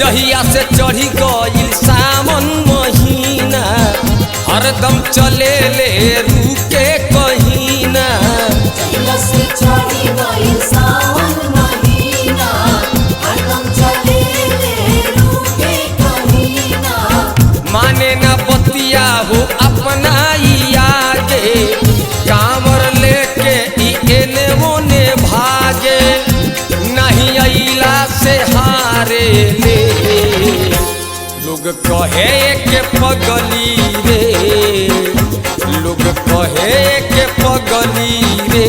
जहिया से चढ़ी गइल सावन महीना हरदम चले ले रुके कहीं ना। जहिया से चढ़ी गइल सावन महीना हरदम चले ले रुके कहीं ना। माने ना बतिया हो अपना ही आगे कांवर लेके एने ओने भागे नहीं अइला से हारे ले। लोग कहे के पगली रे लोग कहे के पगली रे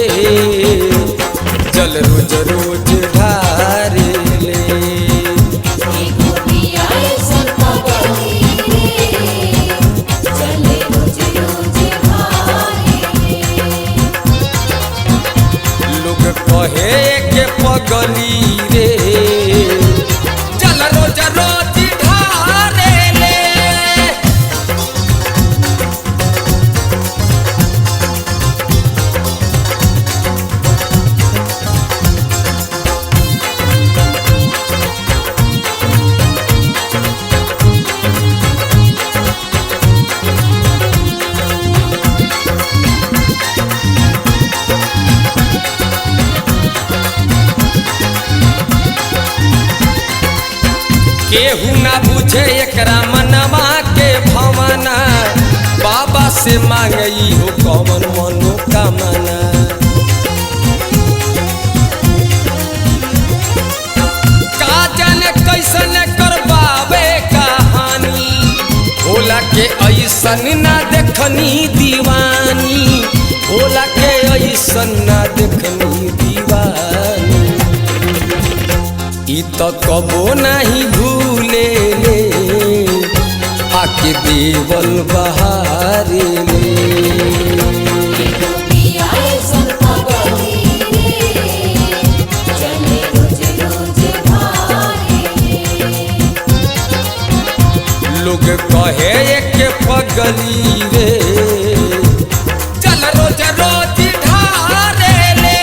चल रोज रोज ढारे ले। लोग कहे के पगली रे चल रोज रोज ढारे ले। केहू ना बुझे एकरा मनवा के भवना बाबा से मांगई हो कौन मनोकामना। का जाने कैसन करवावे कहानी भोला के ऐसन ना देखनी दीवानी भोला के ऐसन ना देखनी दीवानी। तो कबो नहीं भूले ले आके देवल बहारे ले। लोग कहे के पगली रे चल रोज रोज ढारे ले।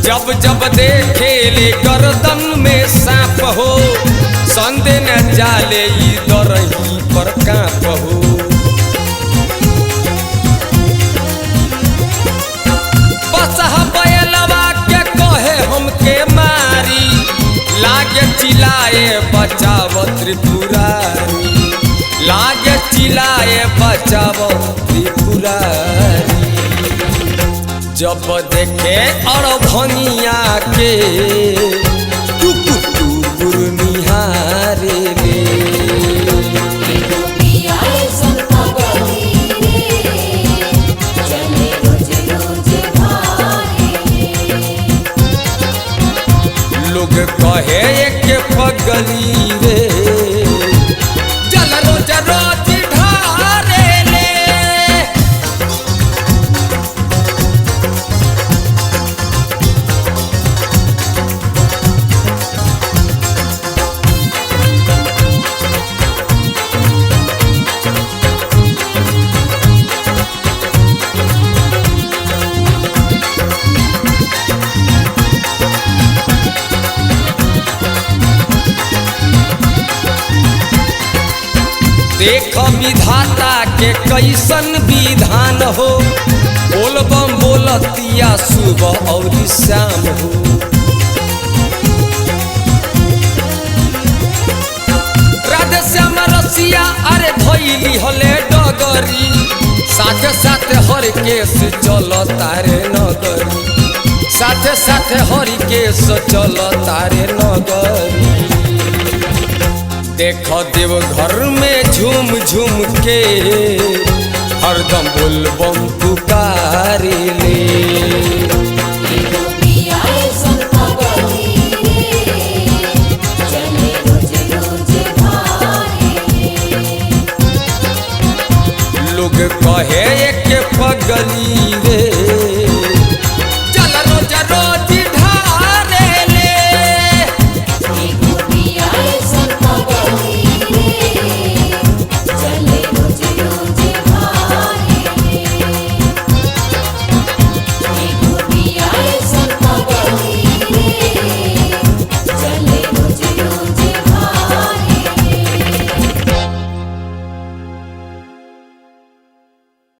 जब जब देखे ले गर्दन में सांप हो संदे न जाले दरही पर कांप हो। बस बैलवा के कहे हमके मारी लागे चिल्लाए बचाव त्रिपुरारी लागे चिल्लाए बचाव त्रिपुरारी। जब देखे अड़भंगिया के टुकुर टुकुर निहारे ले। लोग कहे के पगली रे चल रोज रोज ढारे ले। देख विधाता के कैसन विधान हो बोलबम बोलतिया सुबह और शाम हो। राधे श्याम रसिया अरे भैली हले डगरी साथे साथे हर केस चल तारे नगरी साथे साथे हर केस चल तारे नगरी। देख देव घर में झूम झूम के हरदम बोलबम पुकारे ले। लोग कहे के पगली रे